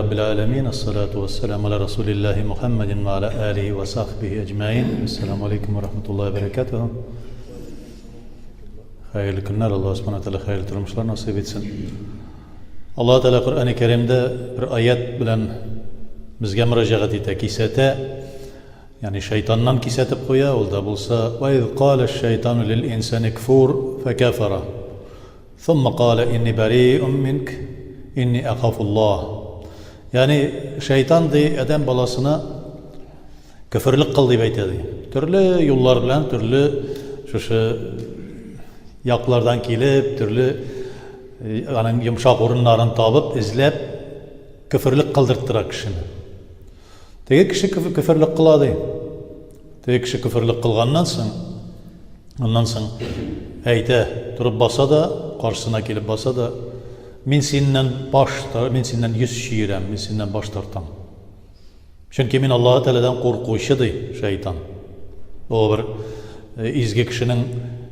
رب العالمين الصلاة والسلام على رسول الله محمد وعلى آله وصحبه أجمعين. السلام عليكم ورحمة الله وبركاته. Hayırlı günler. Allah subhanahu teala hayırlı turmuşlar nasip etsin. Allah Teala Kur'an-ı Kerim'de bir ayet bilen bizge müracaat ete kisete, yani şeytandan kisetip koya, ol da bulsa وَاِذْ قَالَ الشَّيْطَانُ لِلْاِنْسَانِ كْفُورْ فَكَفَرَ ثُمَّ قَالَ اِنِّي بَرِيءٌ مِنْكَ اِنِّي اَخَافُ اللّٰهِ. Yani şeytan de Adem balasına küfürlük kıl deyip aytadi. Türlü yollar bilen, türlü şu yaklardan kelip, türlü yumuşak orunlarını tabıp, izlep, küfürlük kıldırttıra kişini. Tege kişi küfürlük kıladı. Tege kişi küfürlük kılgandan soň, ayta, durup basa da, karşısına kelip basa da, men senden yüz şiirem, men senden baş tartam. Çünkü men Allah Teala'dan korkuşudy şeytan. O bir izgi kişinin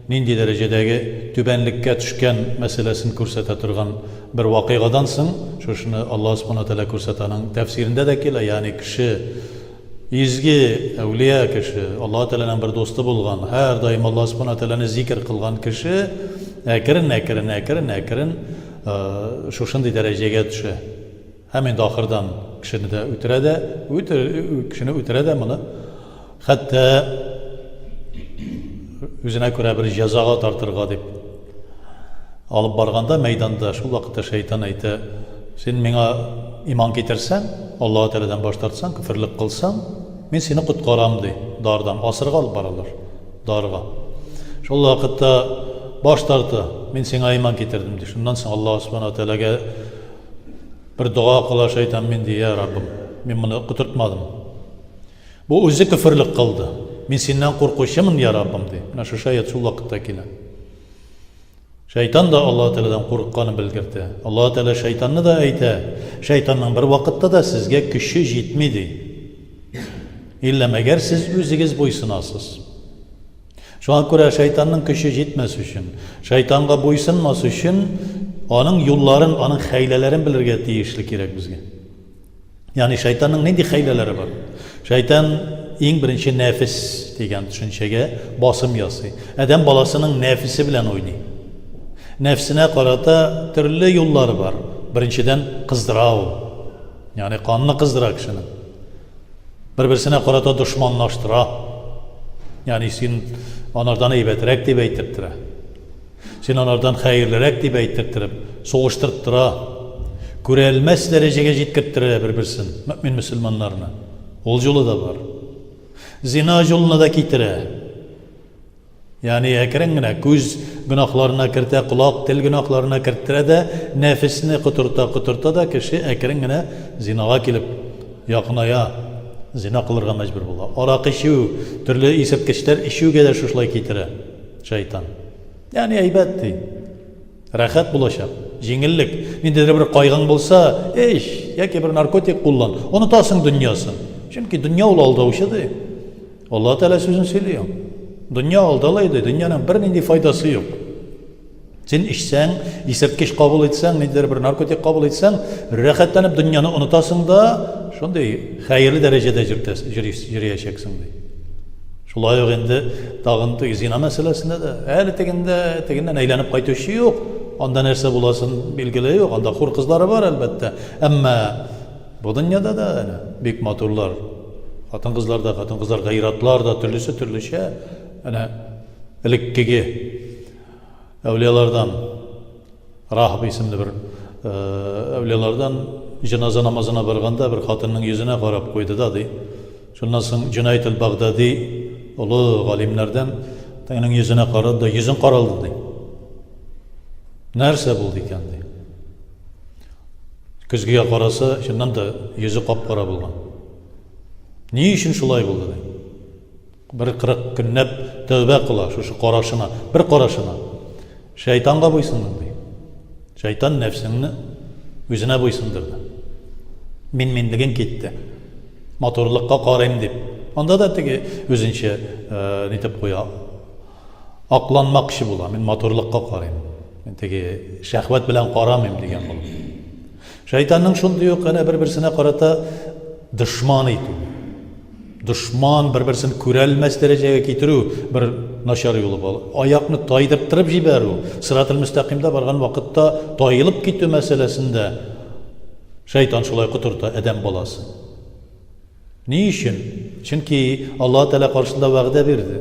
nindi derecedeki tübenlikке düşken meselesini kürsete turgan bir vakigadan soň, şunu Allah subhanahu teala kürsetanın tefsirinde de kele, yani kişi izgi, evliya kişi, Allah Teala'nın bir dostu bulgan, her daim Allah subhanahu teala'nı zikir kılgan kişi, ekirin, şuşunday dereceye düşe. Hemen dahırdan kişini de ütirede bunu. Hatta yüzüne göre bir cezağa tartırga deyip alıp barganda meydanda şu vakitte şeytan aytı, sen mena iman getirsen, Allah Teala'dan baş tartsan, küfürlük kılsan, men seni kutkaram dey, dardan, asırga alıp baralar, darga. Şu vakitte baş tartı, men sana iman getirdim dey. Şundan soň Allah subhanahu teala'ga bir dua kıla şeytan, men dey, ya Rabbim, men bunu kuturtmadım. Bu özü küfürlük kıldı. Men senden korkuşamın ya Rabbim dey. Mana şu şayet şu vakitte kele. Şeytan da Allah Teala'dan korkkanı bilgirdi. Allah Teala şeytanını da ayta. Şeytanın bir vakitte da sizge güçü yetmedi. İlla meger siz özünüz boysunasız. Şu an göre şeytanın güçü yetmesi için, şeytanga boysunması için onun yolların, onun haylelerin bilirge deyişlik gerek bizge. Yani şeytanın neydi hayleleri var? Şeytan en birinci nefis degen düşüncege basım yasay. Adam balasının nefisi bilen oynay. Nefsine karata türlü yolları var. Birinciden kızdıra o. Yani kanını kızdıra kişinin. Birbirine karata düşmanlaştıra. Yani sen onlardan eybetirek deyip eytirtire. Sen onlardan hayırlırek deyip eytirtirip, soğuştırttıra. Görelmez dereceye jetkirttire birbirisini, mümin müslümanlarına. Ol yolu da var. Zina yoluna da kitire. Yani ekrengine göz günahlarına kirte, kulak, dil günahlarına kirtire de nefisini kuturta da kişi ekrengine zinaga kelip yakınaya zina kılırga mecbur bolar. Arak işiu, türlü isipkeçler işiuge de şuşlay kitire şeytan. Yani eybetti. Rahat bulaşak, jengillik. Ninde bir kaygan bolsa, yaki bir narkotik kullan, onu tasın dünyasın. Çünkü dünya ol aldavuşadı. Allah Teala sözünü söylüyor. Dünya aldalaydı, dünyanın bir nindi faydası yok. Sen içsen, isipkeç kabul etsen, ninde bir narkotik kabul etsen, rahatlanıp dünyanı unutasın da, şunday hayırlı derecede jüriyeceksin. Şulay yok endi, dağıntı zina meselesinde de, hali teginden eğlenip kaytışı yok. Onda nerse bulasın bilgili yok, onda hur kızları var elbette. Ama bu dünyada da büyük maturlar, katın kızlar gayratlar da türlüsü. Yani ilikkigi evliyalardan, Rahib isimli bir evliyalardan cenaze namazına barganda bir katının yüzüne karab koydu da dey. Şundan soň Cüneyt el-Bagdadi ulu galimlerden onun yüzüne karadı da yüzün karaldı dey. Nerse buldu ekan dey. Көзгüge karasa şundan da yüzü kapkara bulgan. Niye için şulay buldu dey. Bir 40 günlep tövbe kıla şu karашına, bir karашına. Şeytanga boysundun dey. Şeytan nefsini özüne boysundurdu. Menmenligin ketdi. Motorlukka qarayım deb. Onda da tegi özünçe netip koya. Aqlanmaq işi bola. Men motorlukka qarayım. Men tegi şahvat bilan qaramayım degan bo'ladi. Шайтанның шундый ук бер-берсенә карата дошман итү. Дошман бер-берсен күрәлмәс дәрәҗәгә китерү бер начар юлы бар. Аякны тайдыртып җибәрү, сиратул мустақимда барган вакытта тайылып китү мәсьәләсендә шайтан шулай котырта адәм баласы. Ни өчен? Чөнки Аллаһ Тәала каршында вәгъдә бирде.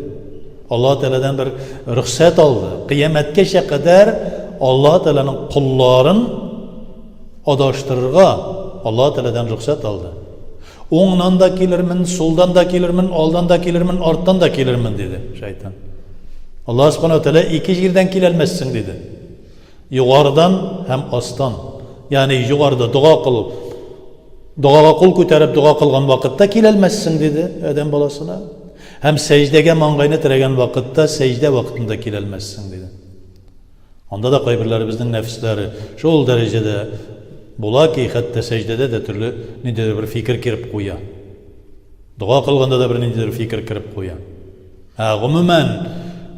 Аллаһ Тәаладан бер рөхсәт алды. Кыямәткәчә кадәр Аллаһ Тәаланың кулларын адаштырырга Аллаһ Тәаладан рөхсәт алды. Оңнан да килермен, солдан да килермен, алдан да килермен, арттан да килермен диде шайтан. Аллаһ Субханаһу Тәала ике җирдән киләлмәссең диде. Югарыдан һәм астан. Ягъни югарыда дуга кылып, дугага кул күтәреп дуга кылган вакытта киләлмәссең диде адәм баласына. Һәм сәҗдәгә маңгайны терәгән вакытта сәҗдә вакытында киләлмәссең диде. Анда да кайберләребезнең нәфесләре шул дәрәҗәдә була ки, хәтта сәҗдәдә дә төрле ниндидер бер фикер киреп куя. Дуга кылганда да бер ниндидер фикер киреп куя. Гомумән,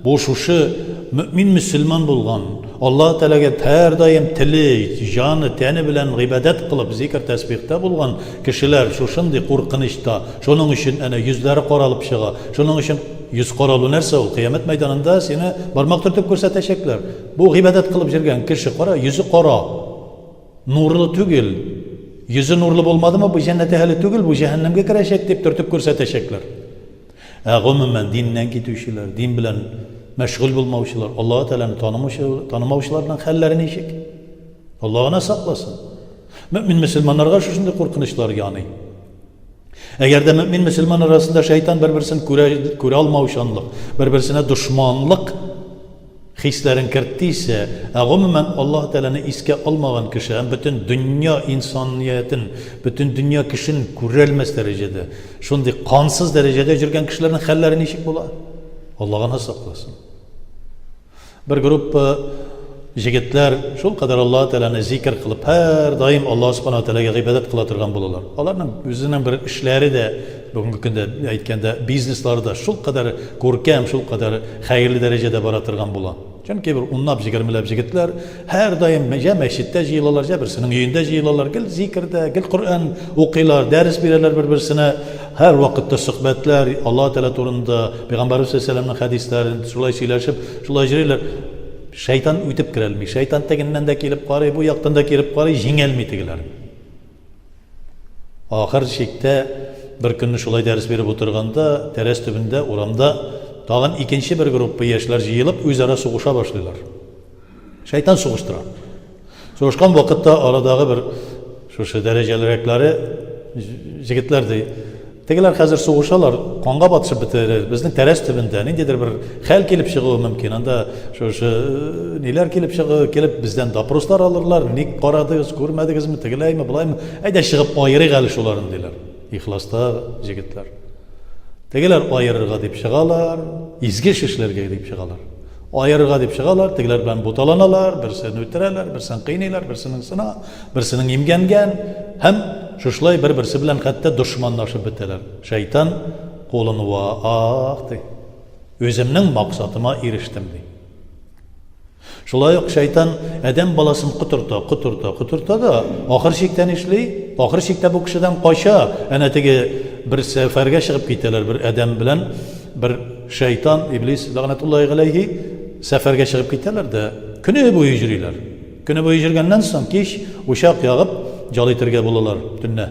бу шушы мөмин мөселман булган, Аллаһ Тәаләгә һәр даим теле, җаны, тәне белән гыйбадәт кылып, зикр тәсбихтә булган кешеләр шушындый куркынычта, шуның өчен йөзләре каралып чыга. Шуның өчен йөз каралу нәрсә ул? Кыямәт мәйданында сине бармак төртеп күрсәтәчәкләр. Бу гыйбадәт кылып җиргән кеше кара, йөзе кара. Нурлы түгел. Йөзе нурлы булмадымы, бу җәннәткә хәле түгел, бу җәһәннәмгә керәчәк дип төртеп күрсәтәчәкләр. Гомумән диннән китүчеләр, дин белән мәшгуль булмаучылар, Аллаһ Тәаләне танымаучыларның хәлләре ничек? Аллаһ аны сакласын. Мөмин мөселманнарга шушындый куркынычлар яный. Әгәр дә мөмин мөселман арасында шайтан бер-берсен күрә алмаучанлык, бер-берсенә дошманлык хисләрен кертисә, гомумән Аллаһ Тәаләне искә алмаган кеше, һәм бөтен дөнья инсаниятен, бөтен дөнья кешен күрәлмәс дәрәҗәдә, шундый кансыз дәрәҗәдә җиргән кешеләрнең хәлләре ничек була? Аллаһ аны сакласын. Бер группа җегетләр шул кадәр Аллаһ Тәаләне зикр кылып, һәр даим Аллаһ Субханаһу Тәаләгә гыйбадәт кыла торган булалар. Аларның үзенең бер эшләре дә, бүгенге көндә әйткәндә, бизнеслары да шул кадәр күркәм, шул кадәр хәерле дәрәҗәдә бара торган була. Чөнки бер 10-20 җегетләр һәр даим мәчеттә җыелалар, берсенең өендә җыелалар, гел зикрдә, гел Коръән укыйлар, дәрес бирәләр бер-берсенә, һәр вакытта сөхбәтләр, Аллаһ Тәалә турында, Пәйгамбәрбез саллаллаһу алейһи хәдисләрен шулай сөйләшеп, шулай җырлыйлар. Шайтан үтеп керәлми, шайтан тегеннән дә килеп карый, бу яктан да килеп карый, җиңелми тегеләр. Ахыр чиктә бер көнне шулай дәрес биреп утырганда, тәрәс төбендә, урамда тагын икенче бер группа яшьләр җыелып, үзара сугыша башлыйлар. Шайтан сугыштыра. Сугышкан вакытта арадагы бер шушы дәрәҗәлерәкләре җегетләр тегеләр хәзер сугышалар, канга батышып бетерер. Безнең тәрәс төбендә ниндидер бер хәл килеп чыгуы мөмкин. Анда шушы ниләр килеп чыгы, килеп бездән допрослар алырлар. Ник карадыгыз, күрмәдегезме, тегеләйме, булаймы? Әйдә чыгып айырыйк әле шуларын диләр. Ихласта җегетләр. Тегеләр айырырга дип чыгалар, изге эшләргә дип чыгалар. Айырырга дип чыгалар, тегеләр белән буталаналар, берсен үтерәләр, берсен кыйныйлар, берсенең сына, берсенең имгәнгән, һәм шушлай бер-берсе белән хәтта дошманлашып бетәләр. Шайтан кулын ди. Үземнең максатыма ирештем ди. Шулай ук шайтан адәм баласын кутырта да, ахыр чиктән эшли, ахыр чиктә бу кешедән кача, әнә теге бер сәфәргә чыгып китәләр бер адәм белән, бер шайтан, иблис, ләгънәтуллаһи галәйһи, сәфәргә чыгып китәләр дә, көне буе йөриләр. Көне буе йөргәннән соң кич учак ягып, җал итәргә булалар төнне.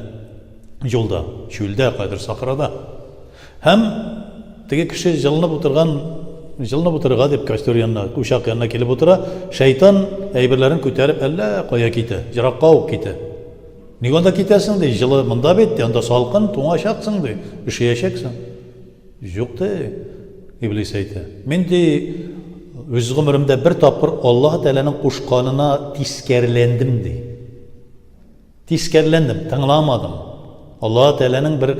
Юлда, чүлдә, кайдыр сахрада. Һәм теге кеше җылынып утырырга дип костер янына, учак янына килеп утыра, шайтан әйберләрен күтәреп әллә кая китә, җиракка ук китә. Нигә анда китәсең ди, җылы монда бит, анда салкын, туңачаксың ди, ишәячәксең. Юк ди, иблис әйтә. Мин ди үз гомеремдә бер тапкыр Аллаһ Тәаләнең кушканына тискәрләндем ди. Тискәрләндем, тыңламадым. Аллаһ Тәаләнең бер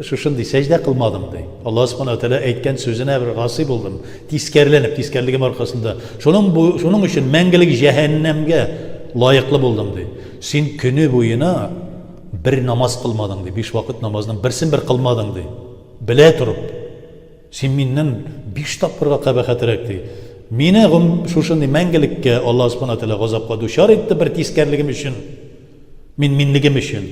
шушындый сәҗдә кылмадым ди. Аллаһ Субханаһу Тәалә әйткән сүзенә бер гасый булдым. Тискәрлегем аркасында. Шуның өчен мәңгелек җәһәннәмгә лаеклы булдым ди. Син көне буена бер намаз кылмадың ди. 5 вакыт намазның берсен бер кылмадың ди. Белә турып. Син миннән 5 тапкырга кабахәтрәк ди. Мине шушындый мәңгелеккә Аллаһ Субханаһу Тәалә газапка дучар итте бер тискәрлегем өчен. Minligim үшін.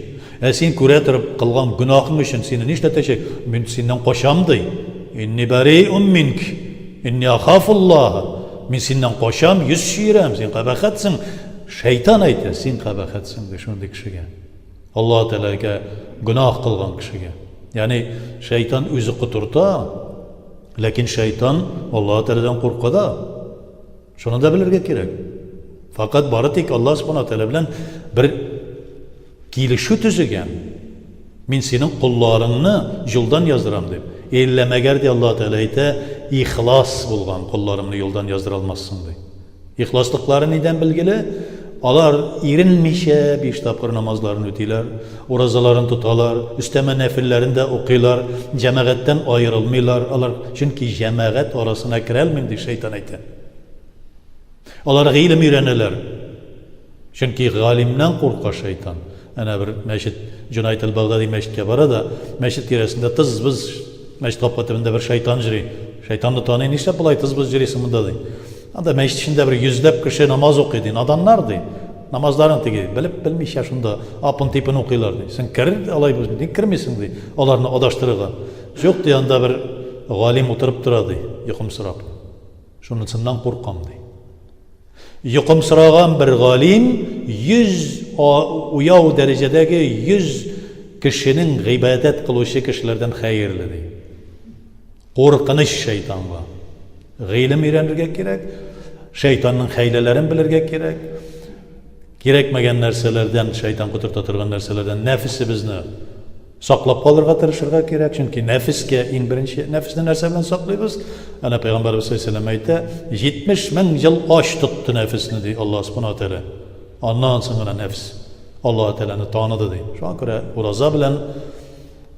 Сен көре тұрып қылған günahың үшін сені не эшләтәчәк? Мен сеннән качам ди. Инни бариун минк. Инни ахафуллаһ. Мен сеннән качам, йөз ширәм. Сен кабахатсың. Шайтан әйтә, сен кабахатсың ди шундый кешегә. Аллаһ Тәгаләгә günah кылган кешегә. Ягъни шайтан үзе кутырта, ләкин шайтан Аллаһ Тәгаләдән курка да. Шуны да белергә кирәк. Фақат бары тик Аллаһ Субханаһу Тәгалә белән бер килешү төзегән. Мин синең кулларыңны юлдан яздырам дип. Әллә мәгәр ди Аллаһ Тәгалә әйтә, ихлас булган кулларымны юлдан яздыра алмассың ди. Ихласлыклары нидән билгеле? Алар иренмичә 5 тапкыр намазларын үтиләр, уразаларын тоталар, үстәмә нәфилләрен дә укыйлар, җәмәгатьтән аерылмыйлар. Алар чөнки җәмәгать арасына керә алмыйм ди шайтан әйтә. Алар гыйлем өйрәнәләр. Чөнки галимнән курка шайтан. Әнә бер мәчет Җунайт ал-Багдади мәчеткә бара да, мәчет тирәсендә тыз-быз мәчет капка төбендә бер шайтан йөри. Шайтанны таный, нишләп болай тыз-быз йөрисең монда ди. Анда мәчет эчендә бер йөзләп кеше намаз укый ди, наданнар ди. Намазларын теге белеп белмичә шунда апын-типен укыйлар ди. Сен кер, алай бу ник кермисең ди, аларны адаштырырга. Юк ди, анда бер галим утырып тора ди, йокымсырап. Шунысыннан куркам ди. Йокымсыраган бер галим 100 уяу дәрәҗәдәге 100 кешенең гыйбадәт кылучы кешеләрдән хәерле ди. Куркыныч шайтанга. Гыйлем өйрәнергә кирәк, шайтанның хәйләләрен белергә кирәк. Кирәкмәгән нәрсәләрдән, шайтан кутырта торган нәрсәләрдән нәфесебезне саклап калырга тырышырга кирәк, чөнки нәфескә иң беренче нәфесне нәрсә белән саклыйбыз? Әнә Пәйгамбәрбез саллаллаһу алейһи әйтә, 70 мең ел ач тотты нәфесне ди Аллаһ Субханаһу тәгалә. Аннан соң гына нәфс Аллаһ Тәгаләне таныды ди. Шуңа күрә ураза белән,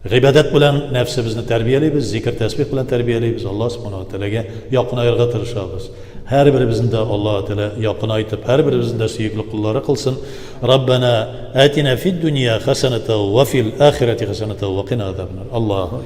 гыйбадәт белән нәфсебезне тәрбияләйбез, зикр тәсбих белән тәрбияләйбез, Аллаһ Субханаһу тәгаләгә якынайырга тырышабыз. Һәрберебезне дә Аллаһ Тәгалә якынайтып, һәрберебезне дә сөекле куллары кылсын. Раббана атина фид дунья хасанатан ва фил ахирати хасанатан ва қина азабнар. Аллаһу